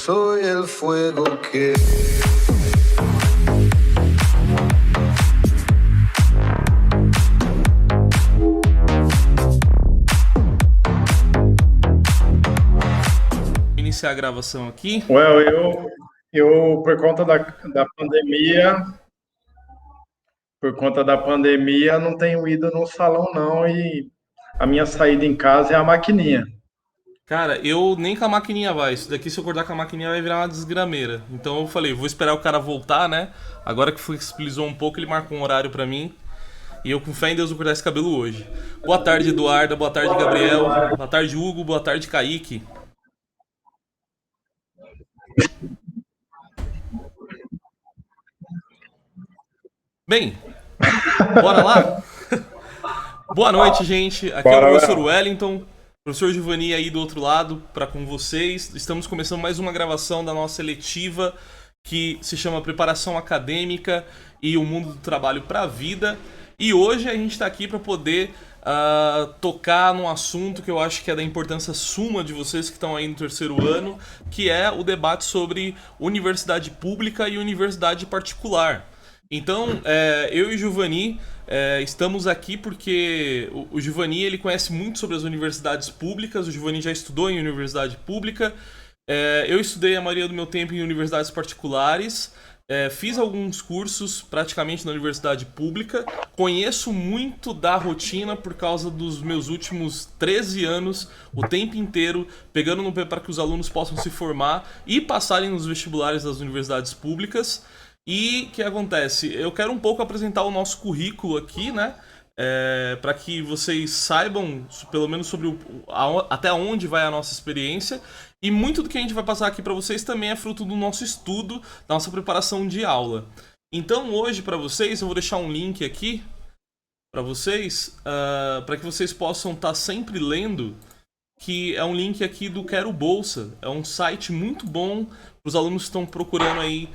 soy el fuego que... Iniciar a gravação aqui. Well, eu por conta da pandemia, não tenho ido no salão não e a minha saída em casa é a maquininha. Cara, eu nem com a maquininha vai. Isso daqui, se eu acordar com a maquininha, vai virar uma desgrameira. Então eu falei, vou esperar o cara voltar, né? Agora que flexibilizou um pouco, ele marcou um horário pra mim. E eu, com fé em Deus, vou cortar esse cabelo hoje. Boa tarde, Eduarda. Boa tarde, Gabriel. Boa tarde, Hugo. Boa tarde, Kaique. Bem, bora lá? Boa noite, gente. Aqui é o Bora, professor Léo. Wellington, professor Giovanni aí do outro lado, para com vocês. Estamos começando mais uma gravação da nossa eletiva que se chama Preparação Acadêmica e o Mundo do Trabalho para a Vida. E hoje a gente está aqui para poder tocar num assunto que eu acho que é da importância suma de vocês que estão aí no terceiro ano, que é o debate sobre universidade pública e universidade particular. Então, eu e o Giovanni estamos aqui porque o Giovanni ele conhece muito sobre as universidades públicas, o Giovanni já estudou em universidade pública, eu estudei a maioria do meu tempo em universidades particulares, fiz alguns cursos praticamente na universidade pública, conheço muito da rotina por causa dos meus últimos 13 anos, o tempo inteiro, pegando no pé para que os alunos possam se formar e passarem nos vestibulares das universidades públicas. E o que acontece? Eu quero um pouco apresentar o nosso currículo aqui, né? Para que vocês saibam, pelo menos, sobre até onde vai a nossa experiência. E muito do que a gente vai passar aqui para vocês também é fruto do nosso estudo, da nossa preparação de aula. Então, hoje, para vocês, eu vou deixar um link aqui para vocês, para que vocês possam estar sempre lendo, que é um link aqui do Quero Bolsa. É um site muito bom para os alunos que estão procurando aí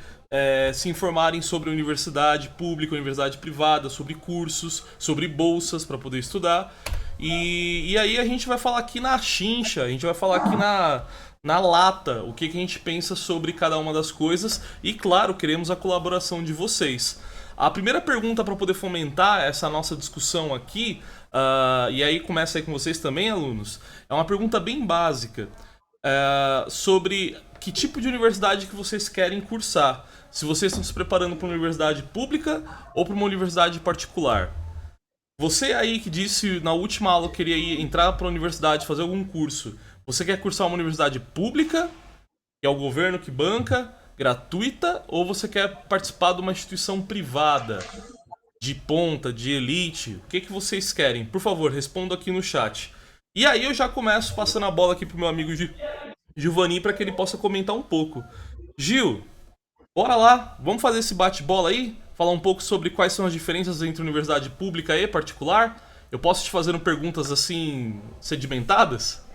se informarem sobre universidade pública, universidade privada, sobre cursos, sobre bolsas para poder estudar. E aí a gente vai falar aqui na chincha, a gente vai falar aqui na lata, o que a gente pensa sobre cada uma das coisas. E claro, queremos a colaboração de vocês. A primeira pergunta para poder fomentar essa nossa discussão aqui, e aí começa aí com vocês também, alunos, é uma pergunta bem básica sobre que tipo de universidade que vocês querem cursar. Se vocês estão se preparando para uma universidade pública ou para uma universidade particular. Você aí que disse na última aula que queria entrar para a universidade, fazer algum curso, você quer cursar uma universidade pública, que é o governo que banca, gratuita, ou você quer participar de uma instituição privada, de ponta, de elite? O que vocês querem? Por favor, responda aqui no chat. E aí eu já começo passando a bola aqui pro meu amigo Giovanni para que ele possa comentar um pouco. Gil, bora lá, vamos fazer esse bate-bola aí? Falar um pouco sobre quais são as diferenças entre universidade pública e particular? Eu posso te fazendo perguntas assim, sedimentadas?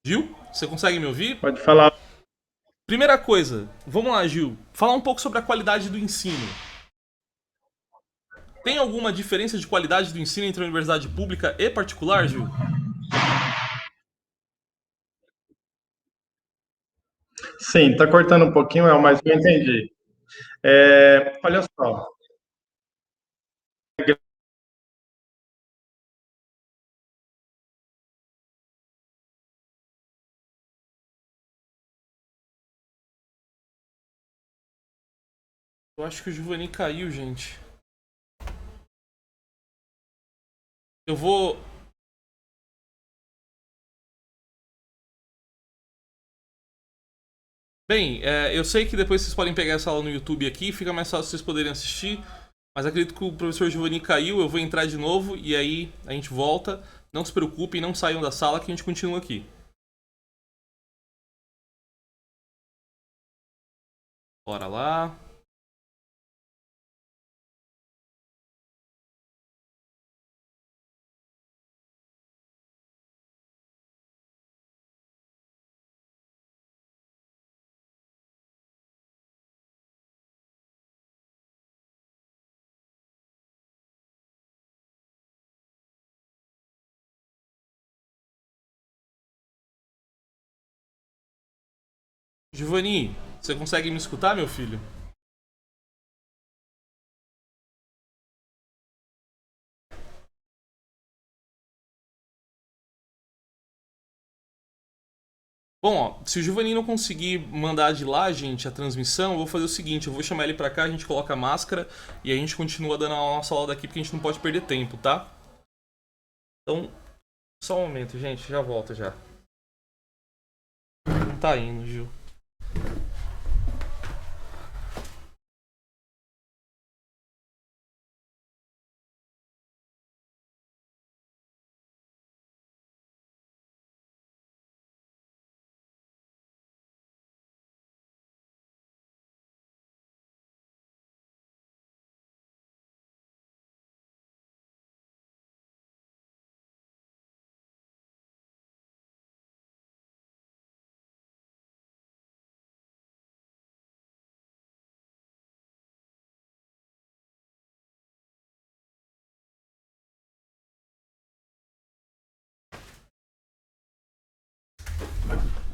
Gil, você consegue me ouvir? Pode falar. Primeira coisa, vamos lá, Gil. Falar um pouco sobre a qualidade do ensino. Tem alguma diferença de qualidade do ensino entre a universidade pública e particular, Gil? Sim, tá cortando um pouquinho, mas eu entendi. Olha só, Eu acho que o Giovanni caiu, gente. Eu vou. Bem, eu sei que depois vocês podem pegar essa aula no YouTube aqui, fica mais fácil vocês poderem assistir. Mas acredito que o professor Giovanni caiu, eu vou entrar de novo e aí a gente volta. Não se preocupem, não saiam da sala que a gente continua aqui. Bora lá. Giovanni, você consegue me escutar, meu filho? Bom, ó, se o Giovanni não conseguir mandar de lá, gente, a transmissão, eu vou fazer o seguinte, eu vou chamar ele pra cá, a gente coloca a máscara e a gente continua dando a nossa aula daqui, porque a gente não pode perder tempo, tá? Então, só um momento, gente, já volto já. Não tá indo, Gil.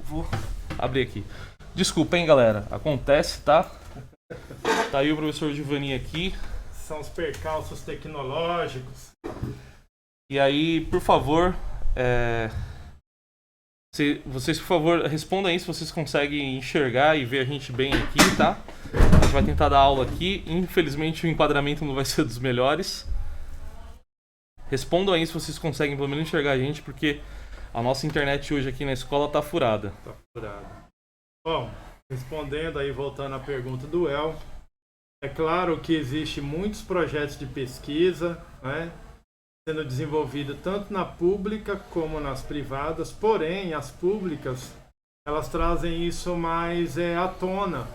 Vou abrir aqui. Desculpa, hein, galera. Acontece, tá? Tá aí o professor Giovanni aqui. São os percalços tecnológicos. E aí, por favor, vocês, por favor, respondam aí se vocês conseguem enxergar e ver a gente bem aqui, tá? A gente vai tentar dar aula aqui. Infelizmente, o enquadramento não vai ser dos melhores. Respondam aí se vocês conseguem pelo menos enxergar a gente, porque a nossa internet hoje aqui na escola tá furada. Tá furado. Bom, respondendo aí, voltando à pergunta do El, é claro que existe muitos projetos de pesquisa, né, sendo desenvolvido tanto na pública como nas privadas, porém as públicas elas trazem isso mais à tona,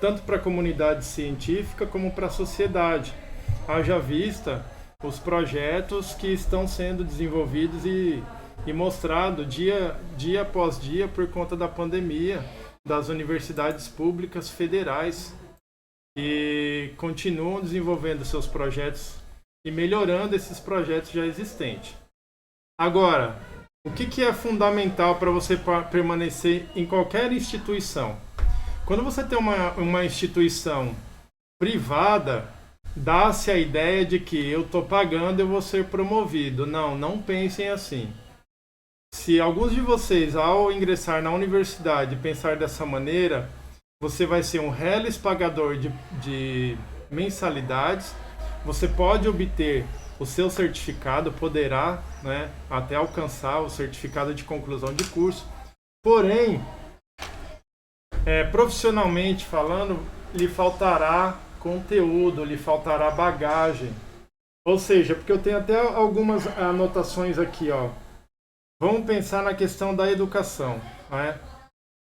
tanto para a comunidade científica como para a sociedade. Haja vista os projetos que estão sendo desenvolvidos e mostrado dia após dia por conta da pandemia das universidades públicas federais, e continuam desenvolvendo seus projetos e melhorando esses projetos já existentes. Agora, o que é fundamental para você permanecer em qualquer instituição? Quando você tem uma instituição privada, dá-se a ideia de que eu estou pagando e eu vou ser promovido. Não pensem assim. Se alguns de vocês, ao ingressar na universidade, pensar dessa maneira, você vai ser um reles pagador de mensalidades. Você pode obter o seu certificado, poderá, né, até alcançar o certificado de conclusão de curso. Porém, profissionalmente falando, lhe faltará conteúdo, lhe faltará bagagem. Ou seja, porque eu tenho até algumas anotações aqui, ó. Vamos pensar na questão da educação, né?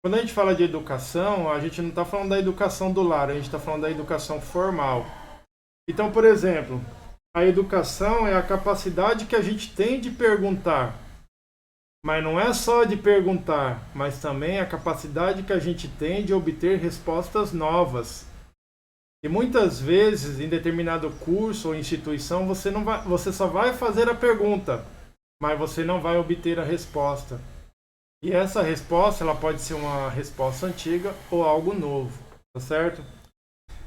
Quando a gente fala de educação, a gente não está falando da educação do lar, a gente está falando da educação formal. Então, por exemplo, a educação é a capacidade que a gente tem de perguntar. Mas não é só de perguntar, mas também a capacidade que a gente tem de obter respostas novas. E muitas vezes, em determinado curso ou instituição, você só vai fazer a pergunta, mas você não vai obter a resposta. E essa resposta ela pode ser uma resposta antiga ou algo novo, tá certo?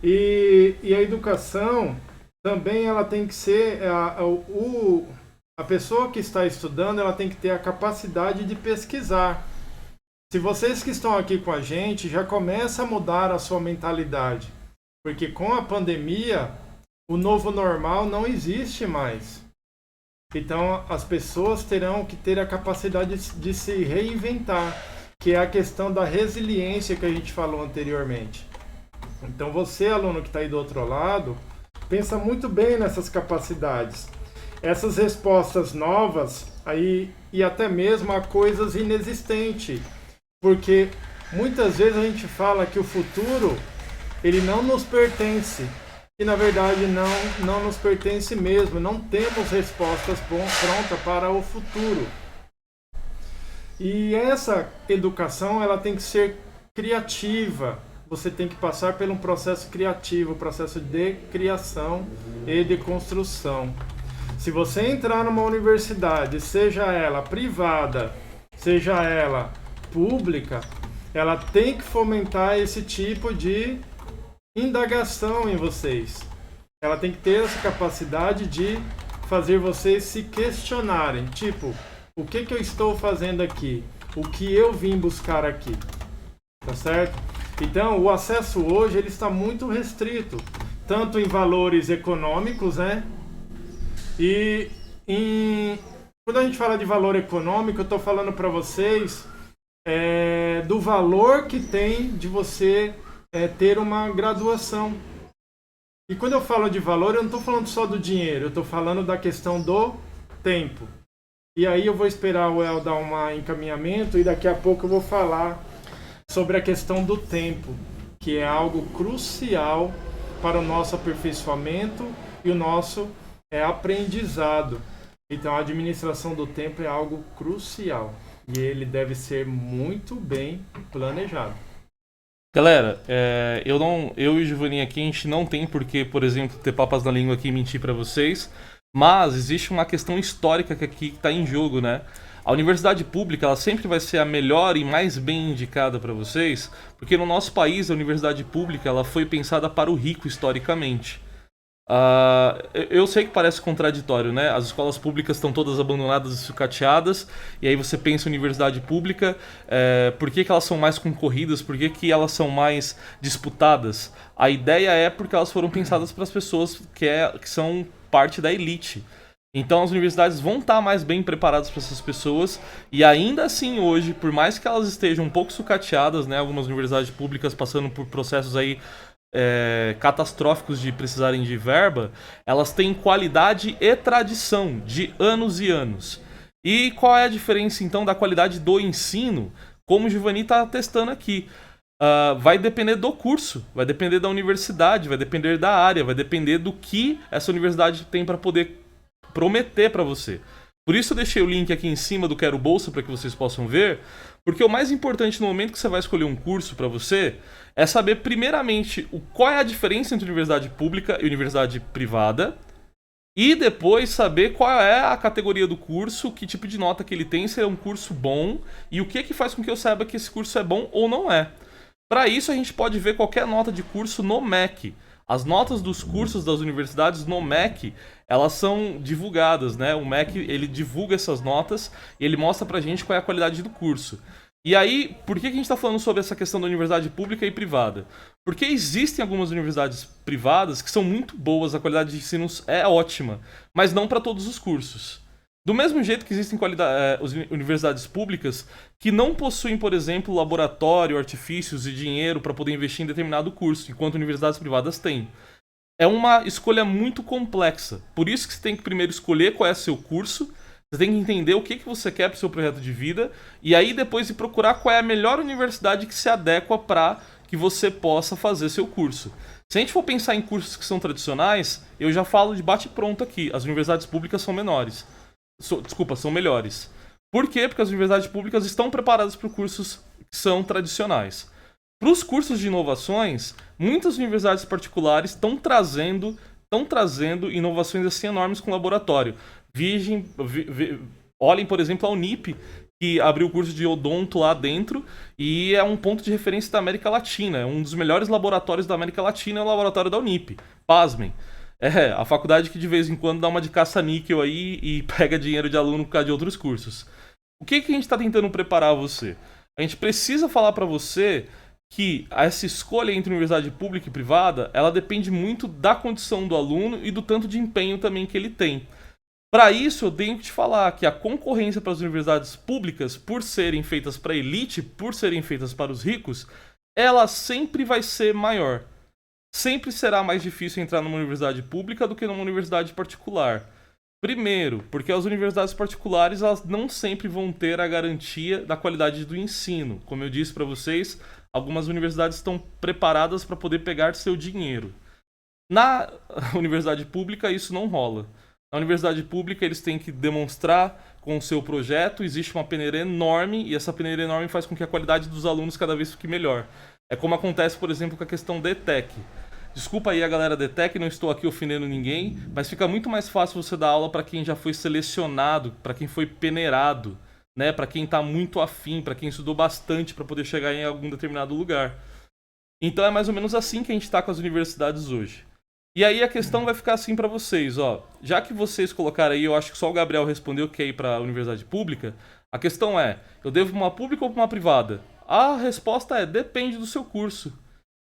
E a educação também ela tem que ser a pessoa que está estudando, ela tem que ter a capacidade de pesquisar. Se vocês que estão aqui com a gente já começa a mudar a sua mentalidade, porque com a pandemia o novo normal não existe mais. Então, as pessoas terão que ter a capacidade de se reinventar, que é a questão da resiliência que a gente falou anteriormente. Então, você, aluno que está aí do outro lado, pensa muito bem nessas capacidades. Essas respostas novas aí, e até mesmo a coisas inexistentes. Porque muitas vezes a gente fala que o futuro ele não nos pertence. E na verdade não nos pertence mesmo, não temos respostas prontas para o futuro. E essa educação ela tem que ser criativa, você tem que passar por um processo criativo, processo de criação e de construção. Se você entrar numa universidade, seja ela privada, seja ela pública, ela tem que fomentar esse tipo de indagação em vocês. Ela tem que ter essa capacidade de fazer vocês se questionarem. Tipo, o que eu estou fazendo aqui? O que eu vim buscar aqui? Tá certo? Então, o acesso hoje ele está muito restrito. Tanto em valores econômicos, né? E quando a gente fala de valor econômico, eu estou falando para vocês do valor que tem de você ter uma graduação. E quando eu falo de valor, eu não estou falando só do dinheiro, eu estou falando da questão do tempo. E aí eu vou esperar o El dar um encaminhamento e daqui a pouco eu vou falar sobre a questão do tempo, que é algo crucial para o nosso aperfeiçoamento e o nosso aprendizado. Então a administração do tempo é algo crucial e ele deve ser muito bem planejado. Galera, eu e o Giovanni aqui, a gente não tem por que, por exemplo, ter papas na língua aqui e mentir pra vocês, mas existe uma questão histórica que aqui está em jogo, né? A universidade pública, ela sempre vai ser a melhor e mais bem indicada para vocês, porque no nosso país a universidade pública ela foi pensada para o rico historicamente. Eu sei que parece contraditório, né? As escolas públicas estão todas abandonadas e sucateadas, e aí você pensa em universidade pública, por que elas são mais concorridas, por que elas são mais disputadas? A ideia é porque elas foram pensadas para as pessoas que são parte da elite. Então as universidades vão estar mais bem preparadas para essas pessoas, e ainda assim hoje, por mais que elas estejam um pouco sucateadas, né? Algumas universidades públicas passando por processos aí catastróficos de precisarem de verba, elas têm qualidade e tradição de anos e anos. E qual é a diferença então da qualidade do ensino? Como o Giovanni está testando aqui, vai depender do curso, vai depender da universidade, vai depender da área, vai depender do que essa universidade tem para poder prometer para você. Por isso eu deixei o link aqui em cima do Quero Bolsa para que vocês possam ver, porque o mais importante no momento que você vai escolher um curso para você é saber primeiramente qual é a diferença entre universidade pública e universidade privada, e depois saber qual é a categoria do curso, que tipo de nota que ele tem, se é um curso bom, e o que faz com que eu saiba que esse curso é bom ou não é. Para isso a gente pode ver qualquer nota de curso no MEC. As notas dos cursos das universidades no MEC, elas são divulgadas, né? O MEC, ele divulga essas notas e ele mostra pra gente qual é a qualidade do curso. E aí, por que a gente está falando sobre essa questão da universidade pública e privada? Porque existem algumas universidades privadas que são muito boas, a qualidade de ensino é ótima, mas não para todos os cursos. Do mesmo jeito que existem universidades públicas que não possuem, por exemplo, laboratório, artifícios e dinheiro para poder investir em determinado curso, enquanto universidades privadas têm. É uma escolha muito complexa. Por isso que você tem que primeiro escolher qual é o seu curso, você tem que entender o que você quer para o seu projeto de vida, e aí depois de procurar qual é a melhor universidade que se adequa para que você possa fazer seu curso. Se a gente for pensar em cursos que são tradicionais, eu já falo de bate-pronto aqui, as universidades públicas são menores. São melhores. Por quê? Porque as universidades públicas estão preparadas para cursos que são tradicionais. Para os cursos de inovações, muitas universidades particulares estão trazendo inovações assim enormes com laboratório. Olhem, por exemplo, a Unip, que abriu o curso de odonto lá dentro e é um ponto de referência da América Latina. Um dos melhores laboratórios da América Latina é o laboratório da Unip. Pasmem. A faculdade que de vez em quando dá uma de caça-níquel aí e pega dinheiro de aluno por causa de outros cursos. O que a gente está tentando preparar você? A gente precisa falar para você que essa escolha entre universidade pública e privada, ela depende muito da condição do aluno e do tanto de empenho também que ele tem. Para isso, eu tenho que te falar que a concorrência para as universidades públicas, por serem feitas para a elite, por serem feitas para os ricos, ela sempre vai ser maior. Sempre será mais difícil entrar numa universidade pública do que numa universidade particular. Primeiro, porque as universidades particulares elas não sempre vão ter a garantia da qualidade do ensino. Como eu disse para vocês, algumas universidades estão preparadas para poder pegar seu dinheiro. Na universidade pública isso não rola. Na universidade pública eles têm que demonstrar com o seu projeto, existe uma peneira enorme e essa peneira enorme faz com que a qualidade dos alunos cada vez fique melhor. É como acontece, por exemplo, com a questão da ETEC. Desculpa aí a galera da ETEC, não estou aqui ofendendo ninguém, mas fica muito mais fácil você dar aula para quem já foi selecionado, para quem foi peneirado. né, para quem tá muito afim, para quem estudou bastante para poder chegar em algum determinado lugar. Então é mais ou menos assim que a gente tá com as universidades hoje. E aí a questão vai ficar assim para vocês, ó. Já que vocês colocaram aí, eu acho que só o Gabriel respondeu que quer ir para a universidade pública, a questão é, eu devo pra uma pública ou para uma privada? A resposta é, depende do seu curso.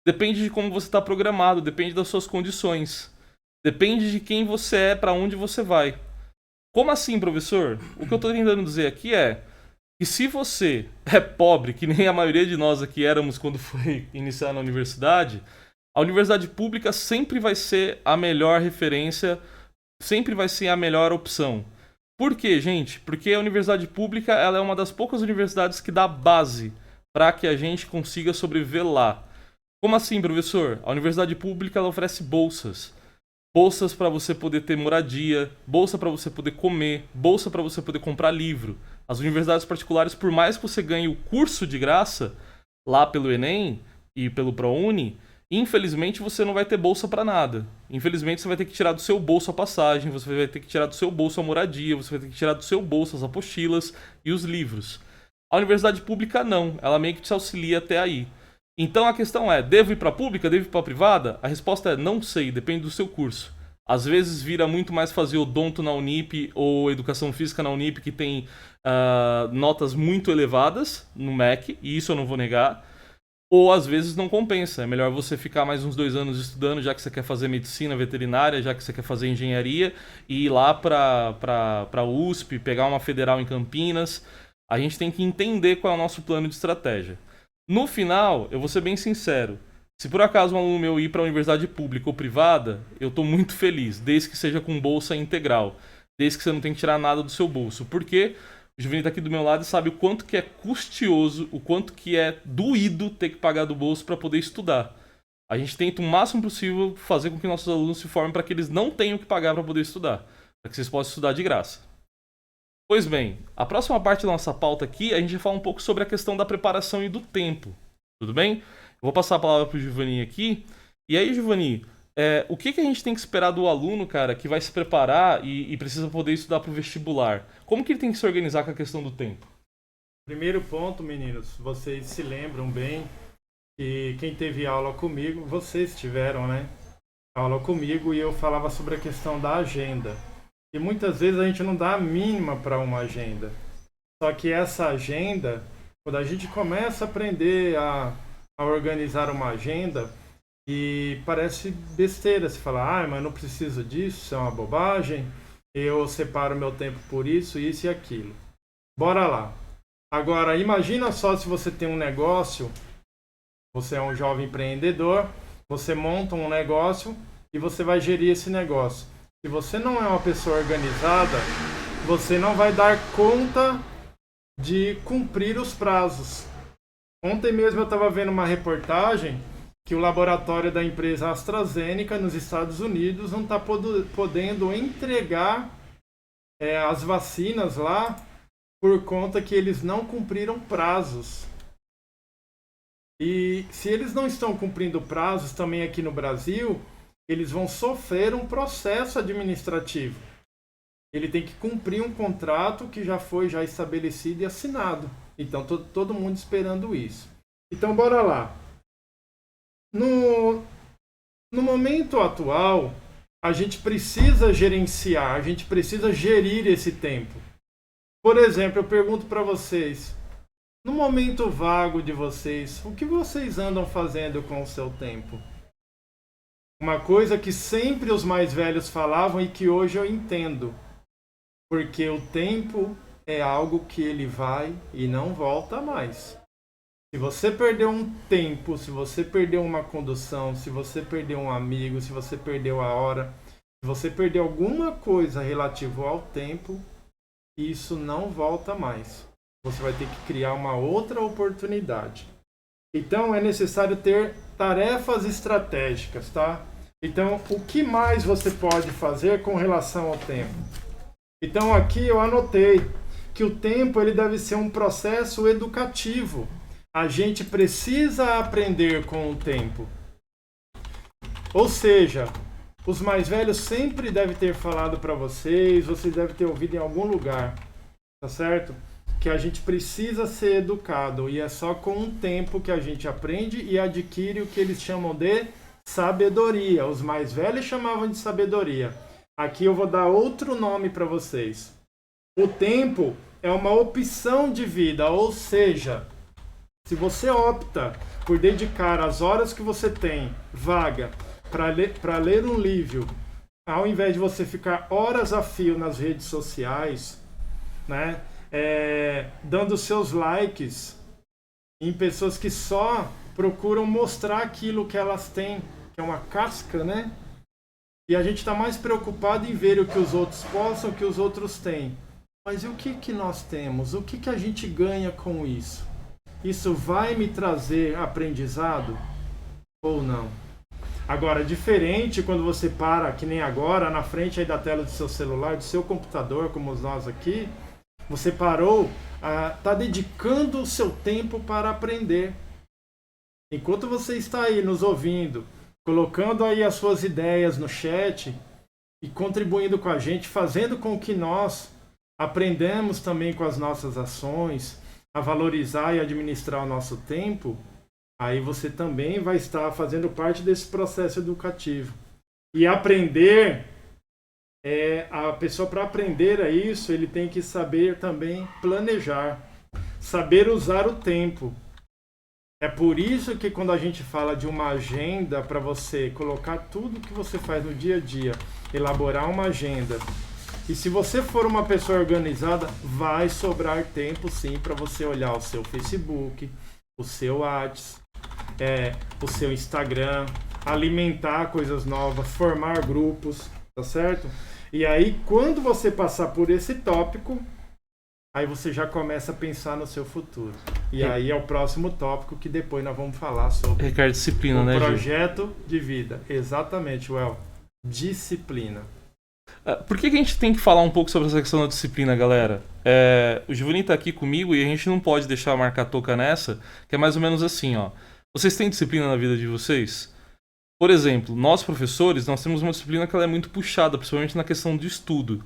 Depende de como você está programado, depende das suas condições. Depende de quem você é, para onde você vai. Como assim, professor? O que eu estou tentando dizer aqui é que se você é pobre, que nem a maioria de nós aqui éramos quando foi iniciar na universidade, a universidade pública sempre vai ser a melhor referência, sempre vai ser a melhor opção. Por quê, gente? Porque a universidade pública ela é uma das poucas universidades que dá base para que a gente consiga sobreviver lá. Como assim, professor? A universidade pública ela oferece bolsas. Bolsas para você poder ter moradia, bolsa para você poder comer, bolsa para você poder comprar livro. As universidades particulares, por mais que você ganhe o curso de graça, lá pelo Enem e pelo ProUni, infelizmente você não vai ter bolsa para nada. Infelizmente você vai ter que tirar do seu bolso a passagem, você vai ter que tirar do seu bolso a moradia, você vai ter que tirar do seu bolso as apostilas e os livros. A universidade pública não, ela meio que te auxilia até aí. Então a questão é, devo ir para a pública, devo ir para a privada? A resposta é não sei, depende do seu curso. Às vezes vira muito mais fazer odonto na Unip ou educação física na Unip, que tem notas muito elevadas no MEC, e isso eu não vou negar. Ou às vezes não compensa, é melhor você ficar mais uns 2 anos estudando, já que você quer fazer medicina veterinária, já que você quer fazer engenharia, e ir lá para USP, pegar uma federal em Campinas. A gente tem que entender qual é o nosso plano de estratégia. No final, eu vou ser bem sincero, se por acaso um aluno meu ir para a universidade pública ou privada, eu estou muito feliz, desde que seja com bolsa integral, desde que você não tenha que tirar nada do seu bolso. Porque o Giovanni está aqui do meu lado e sabe o quanto que é custoso, o quanto que é doído ter que pagar do bolso para poder estudar. A gente tenta o máximo possível fazer com que nossos alunos se formem para que eles não tenham que pagar para poder estudar, para que vocês possam estudar de graça. Pois bem, a próxima parte da nossa pauta aqui, a gente vai falar um pouco sobre a questão da preparação e do tempo. Tudo bem? Eu vou passar a palavra para o Giovanni aqui. E aí, Giovanni, o que a gente tem que esperar do aluno, cara, que vai se preparar e precisa poder estudar para o vestibular? Como que ele tem que se organizar com a questão do tempo? Primeiro ponto, meninos, vocês se lembram bem que quem teve aula comigo, vocês tiveram, né? Aula comigo e eu falava sobre a questão da agenda. E muitas vezes a gente não dá a mínima para uma agenda. Só que essa agenda, quando a gente começa a aprender a organizar uma agenda, e parece besteira se falar, mas não preciso disso, isso é uma bobagem, eu separo meu tempo por isso e aquilo. Bora lá. Agora, imagina só se você tem um negócio, você é um jovem empreendedor, você monta um negócio e você vai gerir esse negócio. Se você não é uma pessoa organizada, você não vai dar conta de cumprir os prazos. Ontem mesmo eu estava vendo uma reportagem que o laboratório da empresa AstraZeneca nos Estados Unidos não está podendo entregar as vacinas lá por conta que eles não cumpriram prazos. E se eles não estão cumprindo prazos também aqui no Brasil, eles vão sofrer um processo administrativo. Ele tem que cumprir um contrato que já foi estabelecido e assinado. Então, todo mundo esperando isso. Então, bora lá. No momento atual, a gente precisa gerenciar, a gente precisa gerir esse tempo. Por exemplo, eu pergunto para vocês, no momento vago de vocês, o que vocês andam fazendo com o seu tempo? Uma coisa que sempre os mais velhos falavam e que hoje eu entendo. Porque o tempo é algo que ele vai e não volta mais. Se você perdeu um tempo, se você perdeu uma condução, se você perdeu um amigo, se você perdeu a hora, se você perdeu alguma coisa relativa ao tempo, isso não volta mais. Você vai ter que criar uma outra oportunidade. Então é necessário ter tarefas estratégicas, tá? Então, o que mais você pode fazer com relação ao tempo? Então aqui eu anotei que o tempo ele deve ser um processo educativo. A gente precisa aprender com o tempo. Ou seja, os mais velhos sempre devem ter falado para vocês devem ter ouvido em algum lugar, tá certo? que a gente precisa ser educado e é só com o tempo que a gente aprende e adquire o que eles chamam de sabedoria. Os mais velhos chamavam de sabedoria. Aqui eu vou dar outro nome para vocês. O tempo é uma opção de vida, ou seja, se você opta por dedicar as horas que você tem vaga para ler um livro, ao invés de você ficar horas a fio nas redes sociais, né, dando seus likes em pessoas que só procuram mostrar aquilo que elas têm, que é uma casca, né? E a gente está mais preocupado em ver o que os outros possam, o que os outros têm. Mas e o que nós temos? O que a gente ganha com isso? Isso vai me trazer aprendizado ou não? Agora, diferente quando você para, que nem agora, na frente aí da tela do seu celular, do seu computador, como nós aqui, você parou, está dedicando o seu tempo para aprender. Enquanto você está aí nos ouvindo, colocando aí as suas ideias no chat e contribuindo com a gente, fazendo com que nós aprendamos também com as nossas ações a valorizar e administrar o nosso tempo, aí você também vai estar fazendo parte desse processo educativo. E aprender, a pessoa para aprender a isso, ele tem que saber também planejar, saber usar o tempo. É por isso que quando a gente fala de uma agenda para você colocar tudo que você faz no dia a dia, elaborar uma agenda. E se você for uma pessoa organizada, vai sobrar tempo sim para você olhar o seu Facebook, o seu WhatsApp, o seu Instagram, alimentar coisas novas, formar grupos, tá certo? E aí, quando você passar por esse tópico, aí você já começa a pensar no seu futuro. E aí é o próximo tópico que depois nós vamos falar sobre Ricardo, disciplina, o né, projeto de vida. Exatamente, Well. Disciplina. Por que a gente tem que falar um pouco sobre essa questão da disciplina, galera? O Giovanni tá aqui comigo e a gente não pode deixar marcar toca nessa, que é mais ou menos assim, ó. Vocês têm disciplina na vida de vocês? Por exemplo, nós professores, nós temos uma disciplina que ela é muito puxada, principalmente na questão de estudo.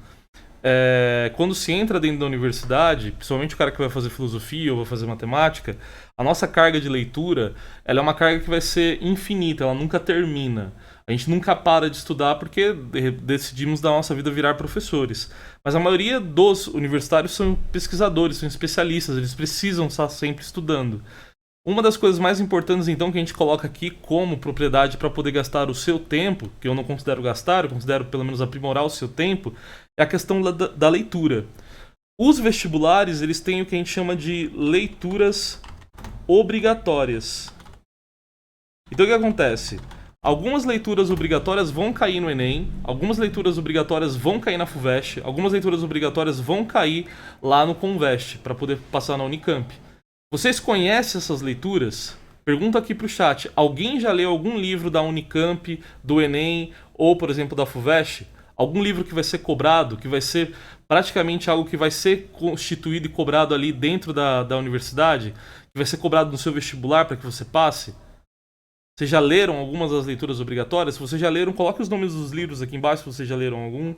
Quando se entra dentro da universidade, principalmente o cara que vai fazer filosofia ou vai fazer matemática, a nossa carga de leitura, ela é uma carga que vai ser infinita, ela nunca termina. A gente nunca para de estudar porque decidimos da nossa vida virar professores. Mas a maioria dos universitários são pesquisadores, são especialistas, eles precisam estar sempre estudando. Uma das coisas mais importantes, então, que a gente coloca aqui como propriedade para poder gastar o seu tempo, que eu não considero gastar, eu considero pelo menos aprimorar o seu tempo, é a questão da leitura. Os vestibulares, eles têm o que a gente chama de leituras obrigatórias. Então o que acontece? Algumas leituras obrigatórias vão cair no Enem, algumas leituras obrigatórias vão cair na FUVEST, algumas leituras obrigatórias vão cair lá no Convest, para poder passar na Unicamp. Vocês conhecem essas leituras? Pergunta aqui pro chat. Alguém já leu algum livro da Unicamp, do Enem ou, por exemplo, da FUVEST? Algum livro que vai ser cobrado, que vai ser praticamente algo que vai ser constituído e cobrado ali dentro da universidade? Que vai ser cobrado no seu vestibular para que você passe? Vocês já leram algumas das leituras obrigatórias? Se vocês já leram, coloque os nomes dos livros aqui embaixo se vocês já leram algum.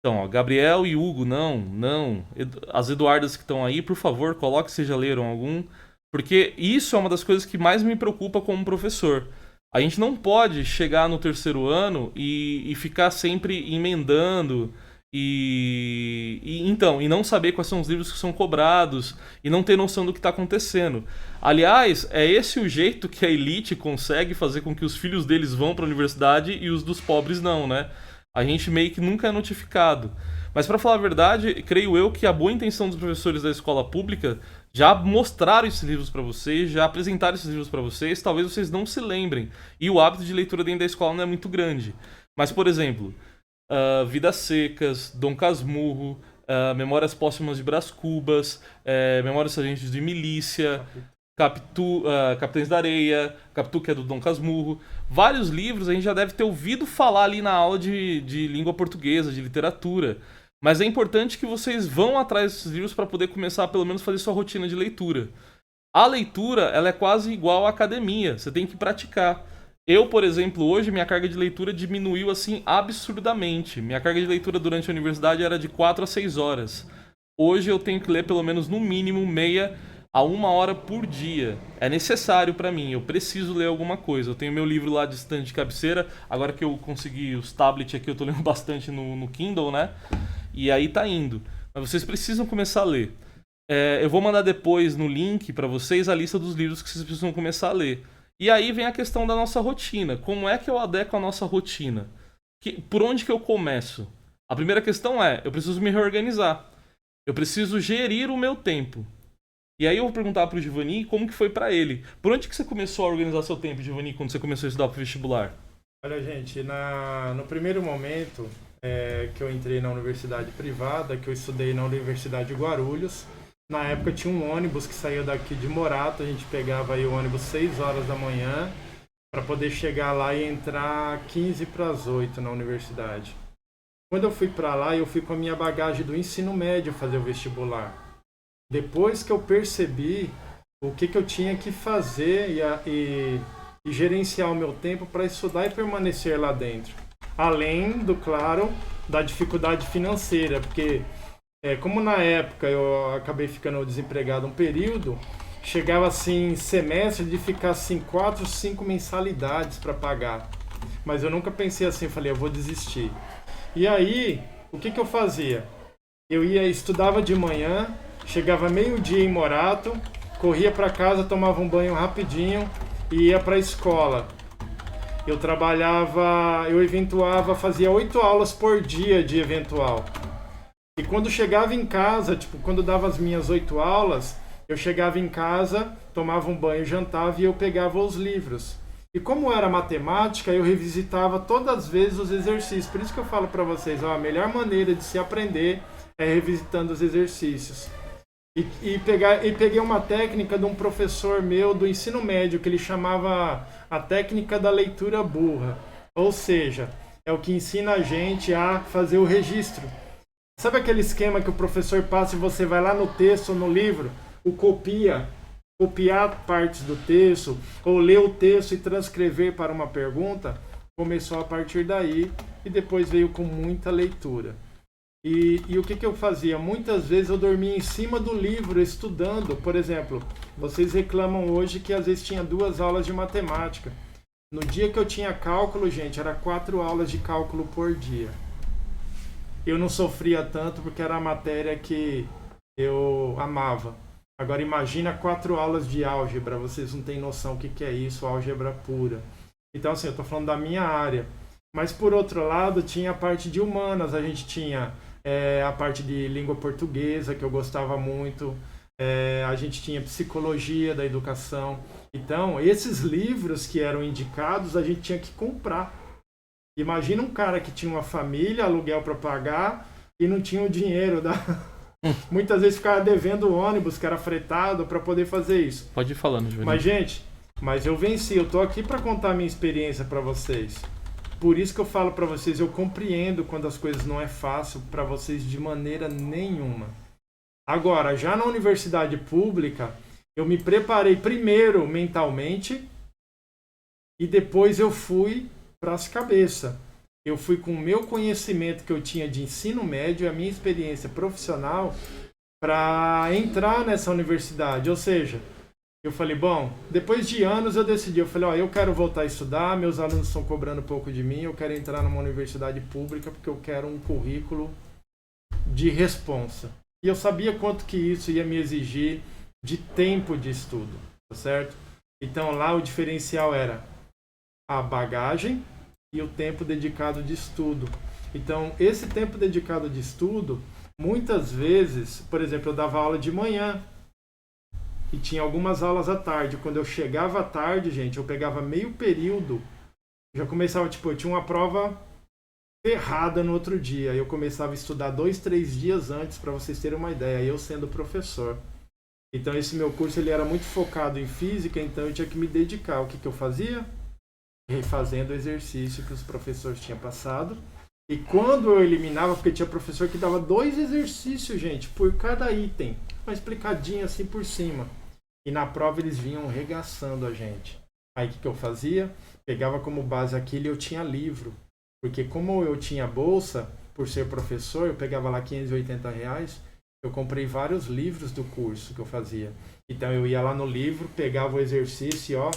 Então, ó, Gabriel e Hugo, não. As Eduardas que estão aí, por favor, coloque se já leram algum. Porque isso é uma das coisas que mais me preocupa como professor. A gente não pode chegar no terceiro ano e ficar sempre emendando e não saber quais são os livros que são cobrados e não ter noção do que está acontecendo. Aliás, é esse o jeito que a elite consegue fazer com que os filhos deles vão para a universidade e os dos pobres não, né? A gente meio que nunca é notificado. Mas para falar a verdade, creio eu que a boa intenção dos professores da escola pública já mostraram esses livros para vocês, já apresentaram esses livros para vocês, talvez vocês não se lembrem. E o hábito de leitura dentro da escola não é muito grande. Mas, por exemplo, Vidas Secas, Dom Casmurro, Memórias Póstumas de Brás Cubas, Memórias Sargentos de Milícia, Capitães da Areia, Capitu, que é do Dom Casmurro. Vários livros a gente já deve ter ouvido falar ali na aula de língua portuguesa, de literatura. Mas é importante que vocês vão atrás desses livros para poder começar a pelo menos fazer sua rotina de leitura. A leitura, ela é quase igual à academia, você tem que praticar. Eu, por exemplo, hoje minha carga de leitura diminuiu assim absurdamente. Minha carga de leitura durante a universidade era de 4 a 6 horas. Hoje eu tenho que ler pelo menos no mínimo meia a 1 hora por dia. É necessário pra mim, eu preciso ler alguma coisa. Eu tenho meu livro lá de estante de cabeceira, agora que eu consegui os tablets aqui, eu tô lendo bastante no Kindle, né? E aí tá indo. Mas vocês precisam começar a ler. Eu vou mandar depois no link pra vocês a lista dos livros que vocês precisam começar a ler. E aí vem a questão da nossa rotina. Como é que eu adequo a nossa rotina? Por onde que eu começo? A primeira questão é, eu preciso me reorganizar. Eu preciso gerir o meu tempo. E aí eu vou perguntar pro Giovanni como que foi pra ele. Por onde que você começou a organizar seu tempo, Giovanni, quando você começou a estudar pro vestibular? Olha, gente, no primeiro momento que eu entrei na universidade privada, que eu estudei na Universidade de Guarulhos, na época tinha um ônibus que saía daqui de Morato, a gente pegava aí o ônibus 6 horas da manhã para poder chegar lá e entrar 15 para as 8 na universidade. Quando eu fui para lá, eu fui com a minha bagagem do ensino médio fazer o vestibular. Depois que eu percebi o que eu tinha que fazer e gerenciar o meu tempo para estudar e permanecer lá dentro. Além, claro, da dificuldade financeira, porque como na época eu acabei ficando desempregado um período, chegava assim semestre de ficar assim 4, 5 mensalidades para pagar. Mas eu nunca pensei assim, falei, eu vou desistir. E aí, o que eu fazia? Eu estudava de manhã, chegava meio-dia em Morato, corria para casa, tomava um banho rapidinho e ia para a escola. Eu eventuava, fazia 8 aulas por dia de eventual. E quando chegava em casa, quando dava as minhas 8 aulas, eu chegava em casa, tomava um banho, jantava e eu pegava os livros. E como era matemática, eu revisitava todas as vezes os exercícios. Por isso que eu falo para vocês, a melhor maneira de se aprender é revisitando os exercícios. E peguei uma técnica de um professor meu do ensino médio, que ele chamava a técnica da leitura burra. Ou seja, é o que ensina a gente a fazer o registro. Sabe aquele esquema que o professor passa e você vai lá no texto ou no livro, copiar partes do texto, ou ler o texto e transcrever para uma pergunta? Começou a partir daí e depois veio com muita leitura. E o que eu fazia? Muitas vezes eu dormia em cima do livro estudando. Por exemplo, vocês reclamam hoje que às vezes tinha 2 aulas de matemática. No dia que eu tinha cálculo, gente, era 4 aulas de cálculo por dia. Eu não sofria tanto porque era a matéria que eu amava. Agora imagina 4 aulas de álgebra, vocês não têm noção o que é isso, álgebra pura. Então assim, eu estou falando da minha área. Mas por outro lado, tinha a parte de humanas, a gente tinha a parte de língua portuguesa, que eu gostava muito, a gente tinha psicologia da educação. Então, esses livros que eram indicados, a gente tinha que comprar. Imagina um cara que tinha uma família, aluguel para pagar e não tinha o dinheiro. Muitas vezes ficava devendo o ônibus que era fretado para poder fazer isso. Pode ir falando, Júlio. Mas, gente, eu venci. Eu tô aqui para contar a minha experiência para vocês. Por isso que eu falo para vocês, eu compreendo quando as coisas não é fácil para vocês de maneira nenhuma. Agora, já na universidade pública, eu me preparei primeiro mentalmente e depois eu fui para as cabeças. Eu fui com o meu conhecimento que eu tinha de ensino médio e a minha experiência profissional para entrar nessa universidade. Ou seja, eu falei, bom, depois de anos eu decidi, eu falei, eu quero voltar a estudar, meus alunos estão cobrando pouco de mim, eu quero entrar numa universidade pública porque eu quero um currículo de responsa. E eu sabia quanto que isso ia me exigir de tempo de estudo, tá certo? Então lá o diferencial era a bagagem e o tempo dedicado de estudo. Então esse tempo dedicado de estudo, muitas vezes, por exemplo, eu dava aula de manhã e tinha algumas aulas à tarde. Quando eu chegava à tarde, gente, eu pegava meio período, já começava, eu tinha uma prova ferrada no outro dia. Eu começava a estudar 2, 3 dias antes, para vocês terem uma ideia, eu sendo professor. Então esse meu curso ele era muito focado em física, então eu tinha que me dedicar. O que eu fazia? Refazendo o exercício que os professores tinham passado. E quando eu eliminava, porque tinha professor que dava 2 exercícios, gente, por cada item, uma explicadinha assim por cima. E na prova eles vinham regaçando a gente. Aí o que eu fazia? Pegava como base aquilo e eu tinha livro. Porque como eu tinha bolsa, por ser professor, eu pegava lá R$ 580, eu comprei vários livros do curso que eu fazia. Então eu ia lá no livro, pegava o exercício e ó,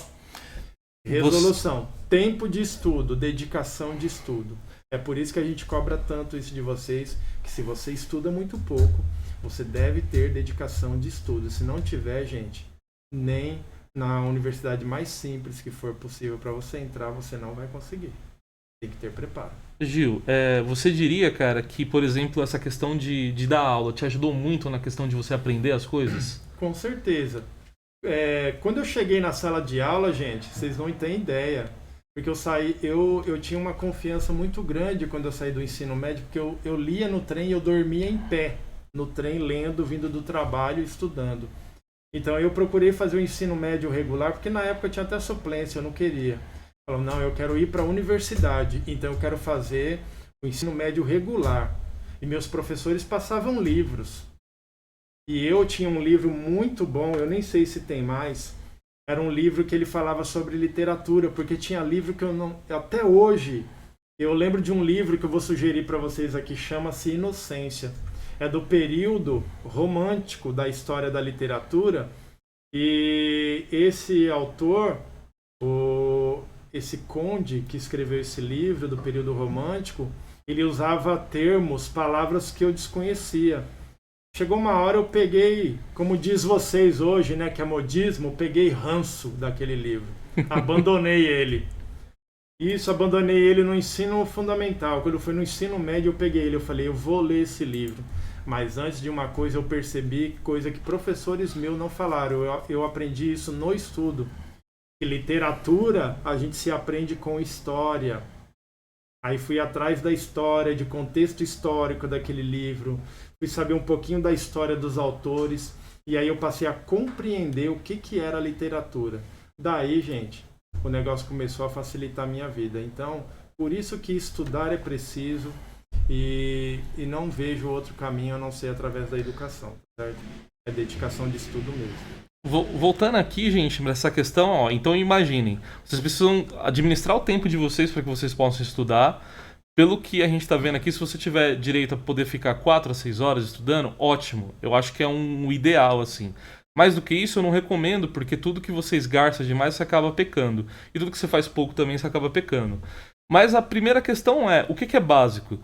resolução, tempo de estudo, dedicação de estudo. É por isso que a gente cobra tanto isso de vocês, que se você estuda muito pouco, você deve ter dedicação de estudo. Se não tiver, gente, nem na universidade mais simples que for possível para você entrar, você não vai conseguir. Tem que ter preparo. Gil, você diria, cara, que, por exemplo, essa questão de dar aula te ajudou muito na questão de você aprender as coisas? Com certeza. Quando eu cheguei na sala de aula, gente, vocês não têm ideia. Porque eu tinha uma confiança muito grande quando eu saí do ensino médio, porque eu lia no trem e eu dormia em pé, no trem, lendo, vindo do trabalho e estudando. Então eu procurei fazer o ensino médio regular, porque na época eu tinha até suplência, eu não queria. Falei, não, eu quero ir para a universidade, então eu quero fazer o ensino médio regular. E meus professores passavam livros. E eu tinha um livro muito bom, eu nem sei se tem mais. Era um livro que ele falava sobre literatura, porque tinha livro que eu não... Até hoje, eu lembro de um livro que eu vou sugerir para vocês aqui, chama-se Inocência. É do período romântico da história da literatura. E esse autor, esse conde que escreveu esse livro do período romântico, ele usava termos, palavras que eu desconhecia. Chegou uma hora eu peguei, como diz vocês hoje, né, que é modismo, eu peguei ranço daquele livro. Abandonei ele. Isso, abandonei ele no ensino fundamental. Quando eu fui no ensino médio eu peguei ele, eu falei, eu vou ler esse livro. Mas antes de uma coisa eu percebi, coisa que professores meus não falaram, eu aprendi isso no estudo. Que literatura a gente se aprende com história. Aí fui atrás da história, de contexto histórico daquele livro, fui saber um pouquinho da história dos autores, e aí eu passei a compreender o que era literatura. Daí, gente, o negócio começou a facilitar a minha vida. Então, por isso que estudar é preciso e não vejo outro caminho a não ser através da educação, certo? É dedicação de estudo mesmo. Voltando aqui, gente, para essa questão, ó, então imaginem, vocês precisam administrar o tempo de vocês para que vocês possam estudar. Pelo que a gente está vendo aqui, se você tiver direito a poder ficar 4 a 6 horas estudando, ótimo. Eu acho que é um ideal, assim. Mais do que isso, eu não recomendo, porque tudo que você esgarça demais, você acaba pecando. E tudo que você faz pouco também, você acaba pecando. Mas a primeira questão é, o que é básico?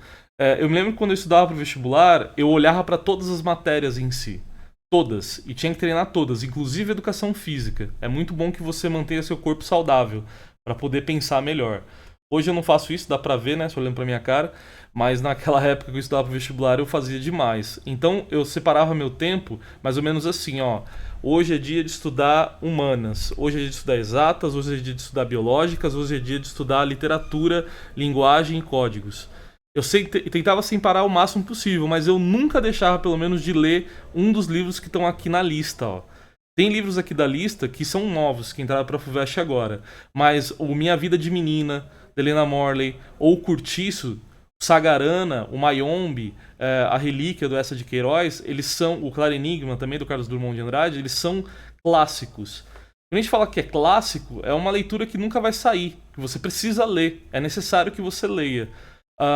Eu me lembro que quando eu estudava para o vestibular, eu olhava para todas as matérias em si. Todas. E tinha que treinar todas, inclusive educação física. É muito bom que você mantenha seu corpo saudável, para poder pensar melhor. Hoje eu não faço isso, dá pra ver, né, só olhando pra minha cara, mas naquela época que eu estudava pro vestibular eu fazia demais. Então eu separava meu tempo mais ou menos assim, ó. Hoje é dia de estudar humanas, hoje é dia de estudar exatas, hoje é dia de estudar biológicas, hoje é dia de estudar literatura, linguagem e códigos. Eu tentava separar o máximo possível, mas eu nunca deixava pelo menos de ler um dos livros que estão aqui na lista, ó. Tem livros aqui da lista que são novos, que entraram pra FUVEST agora, mas o Minha Vida de Menina, da Helena Morley, ou o Curtiço, o Sagarana, o Mayombe, a Relíquia do Eça de Queiroz, eles são, o Claro Enigma também do Carlos Drummond de Andrade, eles são clássicos. Quando a gente fala que é clássico, é uma leitura que nunca vai sair, que você precisa ler, é necessário que você leia.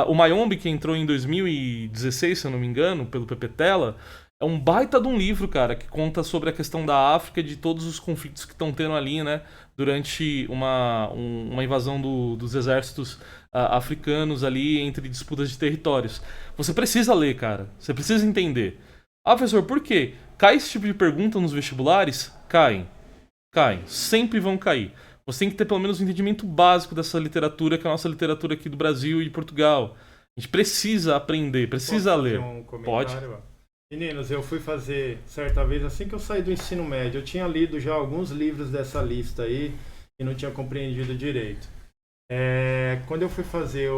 O Mayombe, que entrou em 2016, se eu não me engano, pelo Pepe Tela, é um baita de um livro, cara, que conta sobre a questão da África e de todos os conflitos que estão tendo ali, né, durante uma invasão dos exércitos africanos ali entre disputas de territórios. Você precisa ler, cara, você precisa entender. Ah, professor, por quê? Cai esse tipo de pergunta nos vestibulares? Caem, sempre vão cair. Você tem que ter pelo menos um entendimento básico dessa literatura, que é a nossa literatura aqui do Brasil e de Portugal. A gente precisa aprender, precisa ler. Pode? Meninos, eu fui fazer, certa vez, assim que eu saí do ensino médio, eu tinha lido já alguns livros dessa lista aí e não tinha compreendido direito. Quando eu fui fazer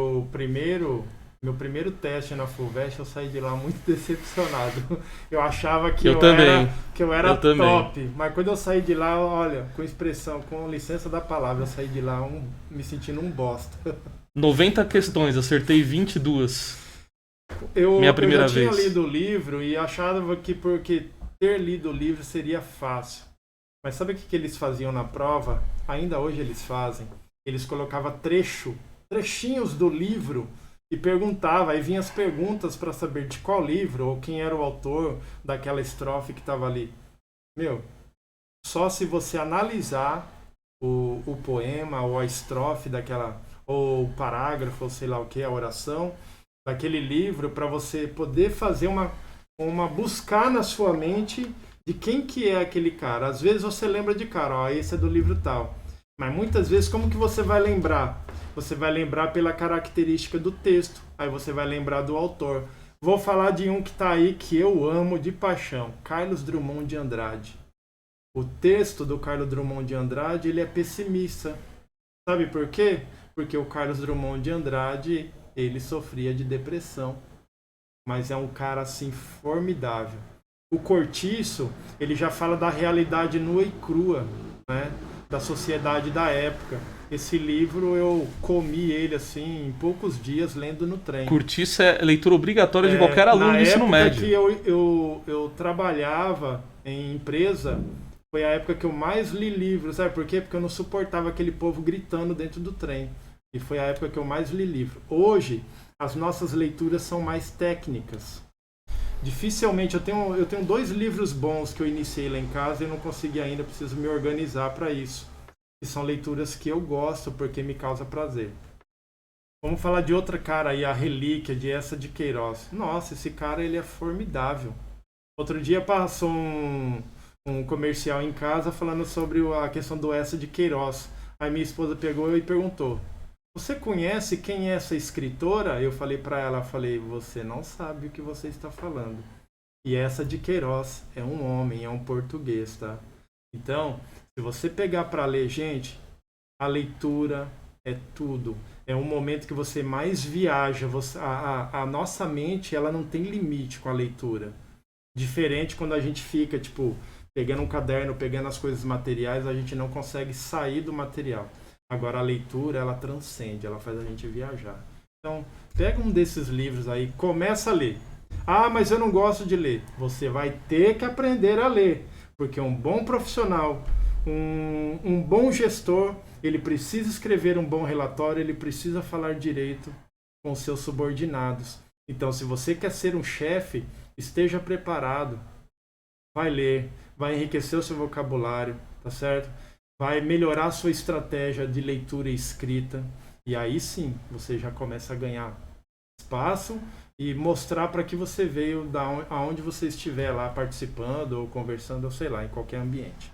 meu primeiro teste na FUVEST, eu saí de lá muito decepcionado. Eu achava que eu era top, mas quando eu saí de lá, olha, com expressão, com licença da palavra, eu saí de lá me sentindo um bosta. 90 questões, acertei 22. Minha primeira vez. Eu já tinha vez. lido o livro e achava que porque ter lido o livro seria fácil. Mas sabe o que eles faziam na prova? ainda hoje eles fazem, eles colocavam trechinhos do livro e perguntava, aí vinha as perguntas para saber de qual livro ou quem era o autor daquela estrofe que estava ali. Meu, só se você analisar o poema ou a estrofe daquela, ou o parágrafo, ou sei lá o que, a oração daquele livro, para você poder fazer uma buscar na sua mente de quem que é aquele cara. Às vezes você lembra de cara, ó, esse é do livro tal. Mas muitas vezes, como que você vai lembrar? Você vai lembrar pela característica do texto. Aí você vai lembrar do autor. Vou falar de um que está aí que eu amo de paixão. Carlos Drummond de Andrade. O texto do Carlos Drummond de Andrade, ele é pessimista. Sabe por quê? Porque o Carlos Drummond de Andrade, ele sofria de depressão. Mas é um cara, assim, formidável. O Cortiço, ele já fala da realidade nua e crua, né? Da sociedade da época. Esse livro eu comi ele assim em poucos dias lendo no trem. Cortiço é leitura obrigatória de qualquer aluno do ensino médio. Na época que eu trabalhava em empresa, foi a época que eu mais li livros. Sabe por quê? Porque eu não suportava aquele povo gritando dentro do trem. E foi a época que eu mais li livro. Hoje, as nossas leituras são mais técnicas. Dificilmente, eu tenho 2 livros bons que eu iniciei lá em casa e não consegui ainda, preciso me organizar para isso. E são leituras que eu gosto porque me causa prazer. Vamos falar de outra cara aí, a Relíquia, de Eça de Queiroz. Nossa, esse cara ele é formidável. Outro dia passou um comercial em casa falando sobre a questão do Eça de Queiroz. Aí minha esposa pegou e perguntou: você conhece quem é essa escritora? Eu falei para ela, você não sabe o que você está falando. E Eça de Queiroz é um homem, é um português, tá? Então, se você pegar para ler, gente, a leitura é tudo. É um momento que você mais viaja. A nossa mente, ela não tem limite com a leitura. Diferente quando a gente fica, tipo, pegando um caderno, pegando as coisas materiais, a gente não consegue sair do material. Agora a leitura, ela transcende, ela faz a gente viajar. Então, pega um desses livros aí, começa a ler. Ah, mas eu não gosto de ler. Você vai ter que aprender a ler, porque um bom profissional, um bom gestor, ele precisa escrever um bom relatório, ele precisa falar direito com seus subordinados. Então, se você quer ser um chefe, esteja preparado. Vai ler, vai enriquecer o seu vocabulário, tá certo? Vai melhorar a sua estratégia de leitura e escrita. E aí sim, você já começa a ganhar espaço e mostrar para que você veio, aonde você estiver lá participando ou conversando, ou sei lá, em qualquer ambiente.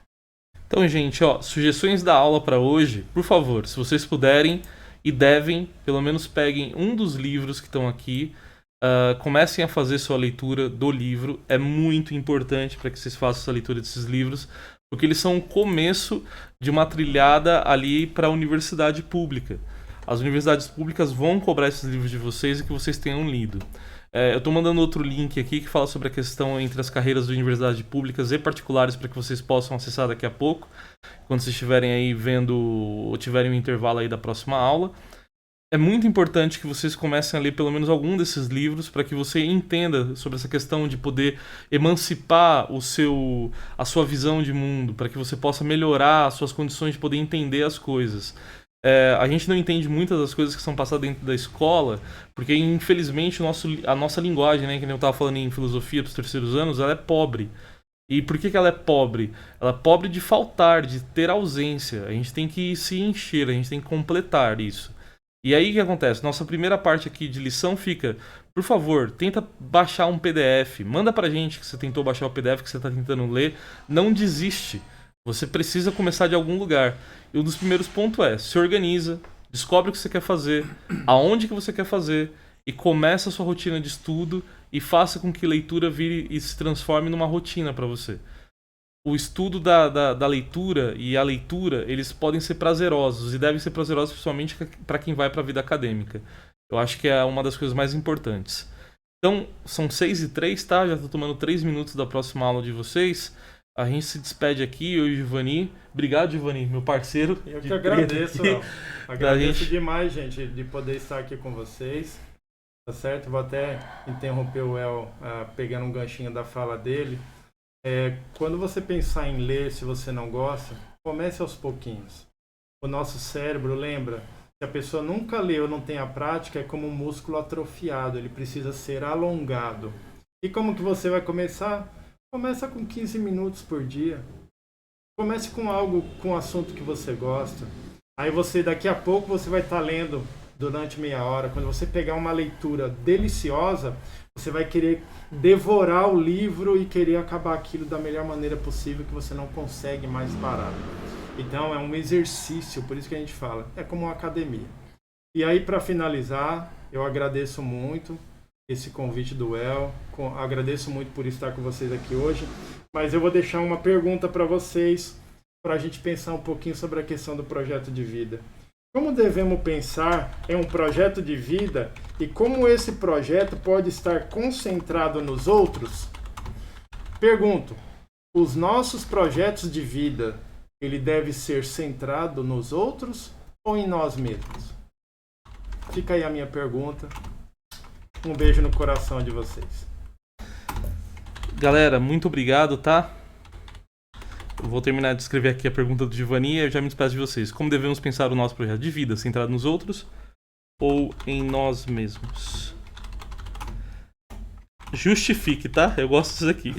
Então, gente, ó, sugestões da aula para hoje. Por favor, se vocês puderem e devem, pelo menos peguem um dos livros que estão aqui. Comecem a fazer sua leitura do livro. É muito importante para que vocês façam essa leitura desses livros, porque eles são o começo de uma trilhada ali para a universidade pública. As universidades públicas vão cobrar esses livros de vocês e que vocês tenham lido. Eu estou mandando outro link aqui que fala sobre a questão entre as carreiras de universidades públicas e particulares para que vocês possam acessar daqui a pouco, quando vocês estiverem aí vendo ou tiverem um intervalo aí da próxima aula. É muito importante que vocês comecem a ler pelo menos algum desses livros para que você entenda sobre essa questão de poder emancipar a sua visão de mundo, para que você possa melhorar as suas condições de poder entender as coisas. A gente não entende muitas das coisas que são passadas dentro da escola, porque infelizmente a nossa linguagem, né, que eu estava falando em filosofia para os terceiros anos, ela é pobre. E por que ela é pobre? Ela é pobre de faltar, de ter ausência. A gente tem que se encher, a gente tem que completar isso. E aí o que acontece? Nossa primeira parte aqui de lição fica: por favor, tenta baixar um PDF. Manda pra gente que você tentou baixar o PDF, que você está tentando ler. Não desiste. Você precisa começar de algum lugar. E um dos primeiros pontos é: se organiza, descobre o que você quer fazer, aonde que você quer fazer, e começa a sua rotina de estudo e faça com que leitura vire e se transforme numa rotina para você. O estudo da leitura e a leitura, eles podem ser prazerosos e devem ser prazerosos principalmente para quem vai para a vida acadêmica. Eu acho que é uma das coisas mais importantes. Então, são 6h03, tá? Já estou tomando 3 minutos da próxima aula de vocês. A gente se despede aqui, eu e o Giovanni. Obrigado, Giovanni, meu parceiro. Eu que agradeço, agradeço demais, gente, de poder estar aqui com vocês. Tá certo? Vou até interromper o El, pegando um ganchinho da fala dele. Quando você pensar em ler, se você não gosta, comece aos pouquinhos. O nosso cérebro, lembra? Se a pessoa nunca leu, não tem a prática, é como um músculo atrofiado, ele precisa ser alongado. E como que você vai começar? Começa com 15 minutos por dia. Comece com algo, com um assunto que você gosta. Aí você, daqui a pouco, você vai estar lendo durante meia hora. Quando você pegar uma leitura deliciosa, você vai querer devorar o livro e querer acabar aquilo da melhor maneira possível, que você não consegue mais parar. Então é um exercício, por isso que a gente fala, é como uma academia. E aí, para finalizar, eu agradeço muito esse convite do El, agradeço muito por estar com vocês aqui hoje, mas eu vou deixar uma pergunta para vocês, para a gente pensar um pouquinho sobre a questão do projeto de vida. Como devemos pensar em um projeto de vida e como esse projeto pode estar concentrado nos outros? Pergunto, os nossos projetos de vida, ele deve ser centrado nos outros ou em nós mesmos? Fica aí a minha pergunta. Um beijo no coração de vocês. Galera, muito obrigado, tá? Eu vou terminar de escrever aqui a pergunta do Giovanni e eu já me despeço de vocês. Como devemos pensar o nosso projeto de vida? Centrado nos outros ou em nós mesmos? Justifique, tá? Eu gosto disso aqui.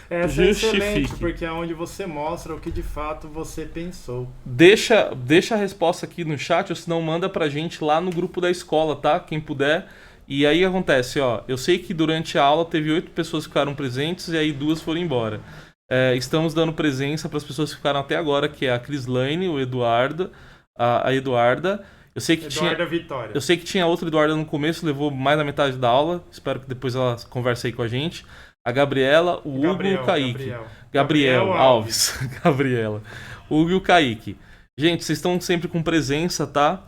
Essa é excelente, porque é onde você mostra o que de fato você pensou. Deixa a resposta aqui no chat, ou se não, manda pra gente lá no grupo da escola, tá? Quem puder. E aí acontece, ó, eu sei que durante a aula teve 8 pessoas que ficaram presentes e aí 2 foram embora. Estamos dando presença para as pessoas que ficaram até agora, que é a Crislaine, o Eduardo, a Eduarda. Eu sei que Vitória. Eu sei que tinha outra Eduarda no começo, levou mais da metade da aula. Espero que depois ela converse aí com a gente. A Gabriela, o Hugo e o Kaique. Gabriel Alves. Gabriela. O Hugo e o Kaique. Gente, vocês estão sempre com presença, tá?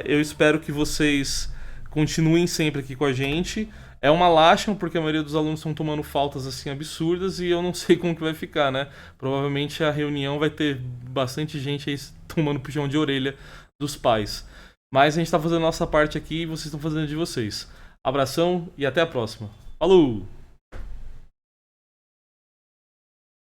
Eu espero que vocês continuem sempre aqui com a gente. É uma lástima, porque a maioria dos alunos estão tomando faltas assim absurdas e eu não sei como que vai ficar, né? Provavelmente a reunião vai ter bastante gente aí tomando puxão de orelha dos pais. Mas a gente tá fazendo a nossa parte aqui e vocês estão fazendo a de vocês. Abração e até a próxima. Falou!